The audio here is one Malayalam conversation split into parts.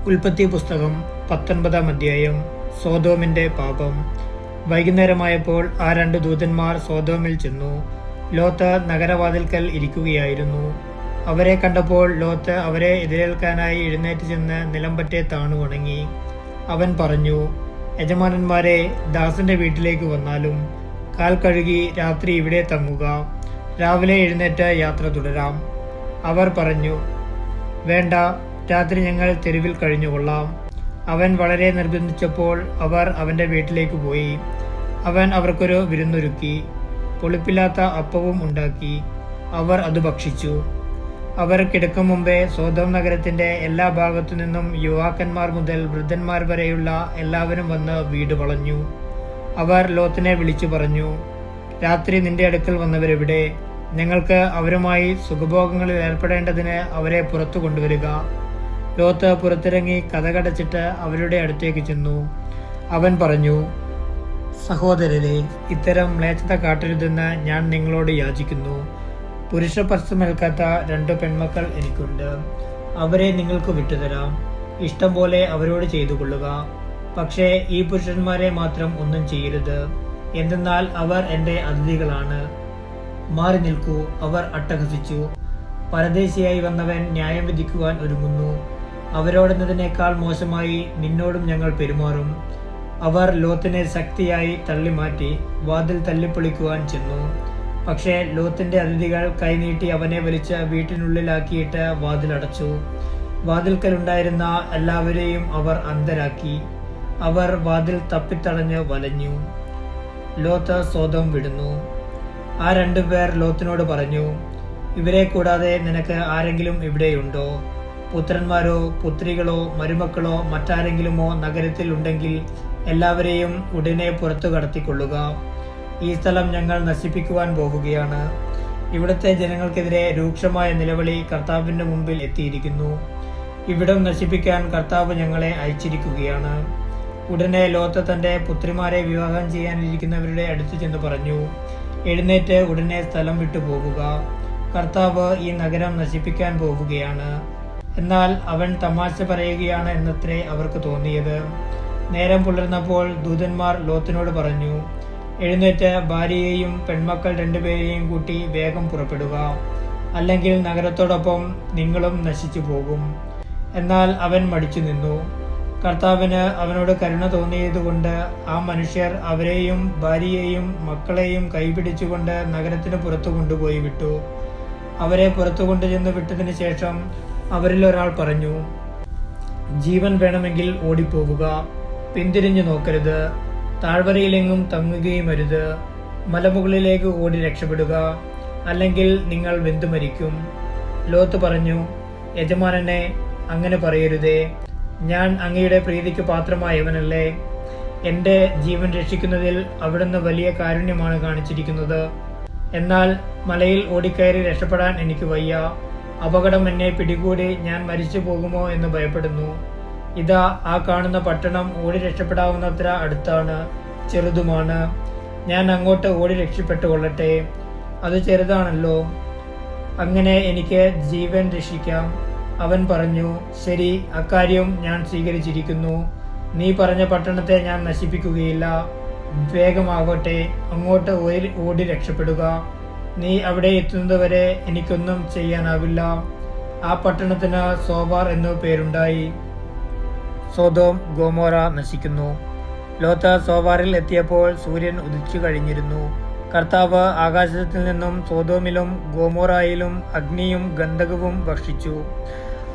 ഉൽപ്പത്തി പുസ്തകം 19 അധ്യായം. സോദോമിന്റെ പാപം. വൈകുന്നേരമായപ്പോൾ ആ 2 ദൂതന്മാർ സോദോമിൽ ചെന്നു. ലോത്ത് നഗരവാതിൽക്കൽ ഇരിക്കുകയായിരുന്നു. അവരെ കണ്ടപ്പോൾ ലോത്ത് അവരെ എതിരേൽക്കാനായി എഴുന്നേറ്റ് ചെന്ന് നിലംപറ്റെ താണു വണങ്ങി. അവൻ പറഞ്ഞു, യജമാനന്മാരെ, ദാസന്റെ വീട്ടിലേക്ക് വന്നാലും കാൽ കഴുകി രാത്രി ഇവിടെ തങ്ങുക. രാവിലെ എഴുന്നേറ്റ് യാത്ര തുടരാം. അവർ പറഞ്ഞു, വേണ്ട, രാത്രി ഞങ്ങൾ തെരുവിൽ കഴിഞ്ഞുകൊള്ളാം. അവൻ വളരെ നിർബന്ധിച്ചപ്പോൾ അവർ അവൻ്റെ വീട്ടിലേക്ക് പോയി. അവൻ അവർക്കൊരു വിരുന്നൊരുക്കി. പുളിപ്പില്ലാത്ത അപ്പവും ഉണ്ടാക്കി. അവർ അത് ഭക്ഷിച്ചു. അവർ കിടക്കും മുമ്പേ സോദോം നഗരത്തിൻ്റെ എല്ലാ ഭാഗത്തു നിന്നും യുവാക്കന്മാർ മുതൽ വൃദ്ധന്മാർ വരെയുള്ള എല്ലാവരും വന്ന് വീട് വളഞ്ഞു. അവർ ലോത്തിനെ വിളിച്ചു പറഞ്ഞു, രാത്രി നിന്റെ അടുക്കൽ വന്നവരെവിടെ? ഞങ്ങൾക്ക് അവരുമായി സുഖഭോഗങ്ങളിൽ ഏർപ്പെടേണ്ടതിന് അവരെ പുറത്തു കൊണ്ടുവരിക. ലോത്ത് പുറത്തിറങ്ങി കതകടച്ചിട്ട് അവരുടെ അടുത്തേക്ക് ചെന്നു. അവൻ പറഞ്ഞു, സഹോദരരെ, ഇത്തരം മ്ലേച്ഛത കാട്ടരുതെന്ന് ഞാൻ നിങ്ങളോട് യാചിക്കുന്നു. പുരുഷപസ്ത്രമേൽക്കാത്ത 2 പെൺമക്കൾ എനിക്കുണ്ട്. അവരെ നിങ്ങൾക്ക് വിട്ടുതരാം. ഇഷ്ടം പോലെ അവരോട് ചെയ്തു കൊള്ളുക. പക്ഷേ ഈ പുരുഷന്മാരെ മാത്രം ഒന്നും ചെയ്യരുത്, എന്തെന്നാൽ അവർ എൻ്റെ അതിഥികളാണ്. മാറി നിൽക്കൂ. അവർ അട്ടഹസിച്ചു. പരദേശിയായി വന്നവൻ ന്യായം വിധിക്കുവാൻ ഒരുങ്ങുന്നു. അവരോടെന്നതിനേക്കാൾ മോശമായി നിന്നോടും ഞങ്ങൾ പെരുമാറും. അവർ ലോത്തിനെ ശക്തിയായി തള്ളിമാറ്റി വാതിൽ തല്ലിപ്പൊളിക്കുവാൻ ചെന്നു. പക്ഷേ ലോത്തിന്റെ അതിഥികൾ കൈനീട്ടി അവനെ വലിച്ച് വീട്ടിനുള്ളിലാക്കിയിട്ട് വാതിലടച്ചു. വാതിൽക്കലുണ്ടായിരുന്ന എല്ലാവരെയും അവർ അന്ധരാക്കി. അവർ വാതിൽ തപ്പിത്തടഞ്ഞ് വലഞ്ഞു. ലോത്ത് സോദോം വിടുന്നു. ആ 2 പേർ ലോത്തിനോട് പറഞ്ഞു, ഇവരെ കൂടാതെ നിനക്ക് ആരെങ്കിലും ഇവിടെയുണ്ടോ? പുത്രന്മാരോ പുത്രികളോ മരുമക്കളോ മറ്റാരെങ്കിലുമോ നഗരത്തിൽ ഉണ്ടെങ്കിൽ എല്ലാവരെയും ഉടനെ പുറത്തു കടത്തിക്കൊള്ളുക. ഈ സ്ഥലം ഞങ്ങൾ നശിപ്പിക്കുവാൻ പോവുകയാണ്. ഇവിടുത്തെ ജനങ്ങൾക്കെതിരെ രൂക്ഷമായ നിലവിളി കർത്താവിന്റെ മുമ്പിൽ എത്തിയിരിക്കുന്നു. ഇവിടം നശിപ്പിക്കാൻ കർത്താവ് ഞങ്ങളെ അയച്ചിരിക്കുകയാണ്. ഉടനെ ലോത്ത് തന്റെ പുത്രിമാരെ വിവാഹം ചെയ്യാനിരിക്കുന്നവരുടെ അടുത്ത് ചെന്ന് പറഞ്ഞു, എഴുന്നേറ്റ് ഉടനെ സ്ഥലം വിട്ടു പോകുക. കർത്താവ് ഈ നഗരം നശിപ്പിക്കാൻ പോവുകയാണ്. എന്നാൽ അവൻ തമാശ പറയുകയാണ് എന്നത്രേ അവർക്ക് തോന്നിയത്. നേരം പുലർന്നപ്പോൾ ദൂതന്മാർ ലോത്തിനോട് പറഞ്ഞു, എഴുന്നേറ്റ് ഭാര്യയെയും പെൺമക്കൾ 2 പേരെയും കൂട്ടി വേഗം പുറപ്പെടുക, അല്ലെങ്കിൽ നഗരത്തോടൊപ്പം നിങ്ങളും നശിച്ചു പോകും. എന്നാൽ അവൻ മടിച്ചു നിന്നു. കർത്താവിന് അവനോട് കരുണ തോന്നിയതുകൊണ്ട് ആ മനുഷ്യർ അവരെയും ഭാര്യയെയും മക്കളെയും കൈപിടിച്ചുകൊണ്ട് നഗരത്തിന് പുറത്തു കൊണ്ടുപോയി വിട്ടു. അവരെ പുറത്തു കൊണ്ടുചെന്ന് വിട്ടതിന് ശേഷം അവരിൽ ഒരാൾ പറഞ്ഞു, ജീവൻ വേണമെങ്കിൽ ഓടിപ്പോവുക. പിന്തിരിഞ്ഞു നോക്കരുത്. താഴ്വരയിലെങ്ങും തങ്ങുകയും അരുത്. മലമുകളിലേക്ക് ഓടി രക്ഷപ്പെടുക, അല്ലെങ്കിൽ നിങ്ങൾ വെന്തു മരിക്കും. ലോത്ത് പറഞ്ഞു, യജമാനനെ, അങ്ങനെ പറയരുതേ. ഞാൻ അങ്ങയുടെ പ്രീതിക്ക് പാത്രമായവനല്ലേ? എൻ്റെ ജീവൻ രക്ഷിക്കുന്നതിൽ അവിടുന്ന് വലിയ കാരുണ്യമാണ് കാണിച്ചിരിക്കുന്നത്. എന്നാൽ മലയിൽ ഓടിക്കയറി രക്ഷപ്പെടാൻ എനിക്ക് വയ്യ. അപകടം എന്നെ പിടികൂടി ഞാൻ മരിച്ചു പോകുമോ എന്ന് ഭയപ്പെടുന്നു. ഇതാ, ആ കാണുന്ന പട്ടണം ഓടി രക്ഷപ്പെടാവുന്നത്ര അടുത്താണ്, ചെറുതുമാണ്. ഞാൻ അങ്ങോട്ട് ഓടി രക്ഷപ്പെട്ടുകൊള്ളട്ടെ. അത് ചെറുതാണല്ലോ. അങ്ങനെ എനിക്ക് ജീവൻ രക്ഷിക്കാം. അവൻ പറഞ്ഞു, ശരി, അക്കാര്യം ഞാൻ സ്വീകരിച്ചിരിക്കുന്നു. നീ പറഞ്ഞ പട്ടണത്തെ ഞാൻ നശിപ്പിക്കുകയില്ല. വേഗമാകട്ടെ, അങ്ങോട്ട് ഓടി രക്ഷപ്പെടുക. നീ അവിടെ എത്തുന്നതുവരെ എനിക്കൊന്നും ചെയ്യാനാവില്ല. ആ പട്ടണത്തിന് സോവാർ എന്നു പേരുണ്ടായി. സോദോം ഗോമോറ നശിക്കുന്നു. ലോത്ത് സോവാറിൽ എത്തിയപ്പോൾ സൂര്യൻ ഉദിച്ചു കഴിഞ്ഞിരുന്നു. കർത്താവ് ആകാശത്തിൽ നിന്നും സോദോമിലും ഗോമോറായിലും അഗ്നിയും ഗന്ധകവും ഭക്ഷിച്ചു.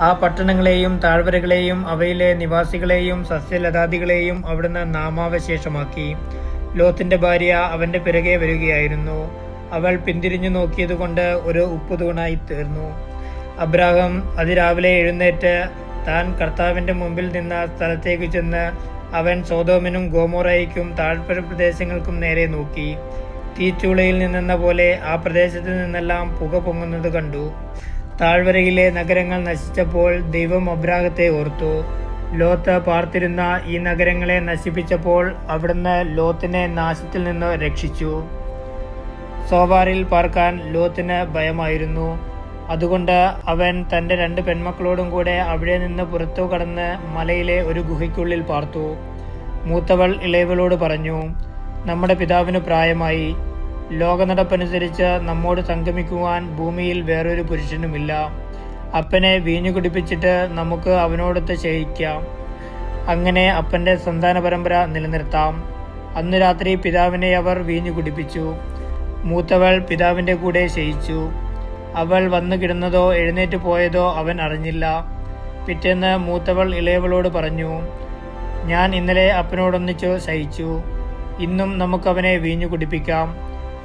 ആ പട്ടണങ്ങളെയും താഴ്വരകളെയും അവയിലെ നിവാസികളെയും സസ്യലതാദികളെയും അവിടുന്ന് നാമാവശേഷമാക്കി. ലോത്തിന്റെ ഭാര്യ അവന്റെ പിറകെ വരികയായിരുന്നു. അവൾ പിന്തിരിഞ്ഞു നോക്കിയതുകൊണ്ട് ഒരു ഉപ്പുതൂണായി തീർന്നു. അബ്രാഹാം അതിരാവിലെ എഴുന്നേറ്റ് താൻ കർത്താവിന്റെ മുമ്പിൽ നിന്ന സ്ഥലത്തേക്ക് ചെന്ന് അവൻ സോദോമിനും ഗോമോറയ്ക്കും താഴ്വര പ്രദേശങ്ങൾക്കും നേരെ നോക്കി. തീച്ചൂളയിൽ നിന്നെന്ന പോലെ ആ പ്രദേശത്ത് നിന്നെല്ലാം പുക പൊങ്ങുന്നത് കണ്ടു. താഴ്വരയിലെ നഗരങ്ങൾ നശിച്ചപ്പോൾ ദൈവം അബ്രാഹത്തെ ഓർത്തു. ലോത്ത് പാർത്തിരുന്ന ഈ നഗരങ്ങളെ നശിപ്പിച്ചപ്പോൾ അവിടുന്ന് ലോത്തിനെ നാശത്തിൽ നിന്ന് രക്ഷിച്ചു. സോവാറിൽ പാർക്കാൻ ലോത്തിന് ഭയമായിരുന്നു. അതുകൊണ്ട് അവൻ തൻ്റെ 2 പെൺമക്കളോടും കൂടെ അവിടെ നിന്ന് പുറത്തു കടന്ന് മലയിലെ ഒരു ഗുഹയ്ക്കുള്ളിൽ പാർത്തു. മൂത്തവൾ ഇളയവളോട് പറഞ്ഞു, നമ്മുടെ പിതാവിന് പ്രായമായി, ലോകനടപ്പനുസരിച്ച് നമ്മോട് സംഗമിക്കുവാൻ ഭൂമിയിൽ വേറൊരു പുരുഷനുമില്ല. അപ്പനെ വീഞ്ഞു കുടിപ്പിച്ചിട്ട് നമുക്ക് അവനോടൊത്ത് ശയിക്കാം. അങ്ങനെ അപ്പൻ്റെ സന്താന പരമ്പര നിലനിർത്താം. അന്നു രാത്രി പിതാവിനെ അവർ വീഞ്ഞു കുടിപ്പിച്ചു. മൂത്തവൾ പിതാവിൻ്റെ കൂടെ ശയിച്ചു. അവൾ വന്നു കിടന്നതോ എഴുന്നേറ്റ് പോയതോ അവൻ അറിഞ്ഞില്ല. പിറ്റേന്ന് മൂത്തവൾ ഇളയവളോട് പറഞ്ഞു, ഞാൻ ഇന്നലെ അപ്പനോടൊന്നിച്ചു ശയിച്ചു. ഇന്നും നമുക്കവനെ വീഞ്ഞു കുടിപ്പിക്കാം.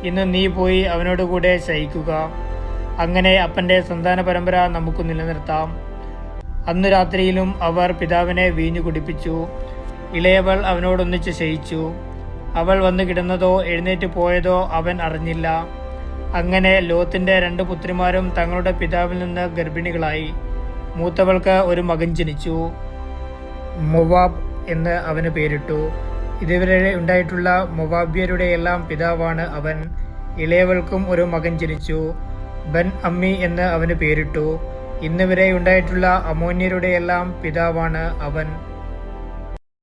ഇന്ന് നീ പോയി അവനോടുകൂടെ ശയിക്കുക. അങ്ങനെ അപ്പൻ്റെ സന്താന പരമ്പര നമുക്ക് നിലനിർത്താം. അന്നു രാത്രിയിലും അവർ പിതാവിനെ വീഞ്ഞു കുടിപ്പിച്ചു. ഇളയവൾ അവനോടൊന്നിച്ച് ശയിച്ചു. അവൾ വന്നു കിടന്നതോ എഴുന്നേറ്റ് പോയതോ അവൻ അറിഞ്ഞില്ല. അങ്ങനെ ലോത്തിന്റെ 2 പുത്രിമാരും തങ്ങളുടെ പിതാവിൽ നിന്ന് ഗർഭിണികളായി. മൂത്തവൾക്ക് ഒരു മകൻ ജനിച്ചു. മൊവാബ് എന്ന് അവന് പേരിട്ടു. ഇതുവരെ ഉണ്ടായിട്ടുള്ള മൊവാബ്യരുടെ എല്ലാം പിതാവാണ് അവൻ. ഇളയവൾക്കും ഒരു മകൻ ജനിച്ചു. ബൻ അമ്മി എന്ന് അവന് പേരിട്ടു. ഇന്നുവരെ ഉണ്ടായിട്ടുള്ള അമോന്യരുടെ എല്ലാം പിതാവാണ് അവൻ.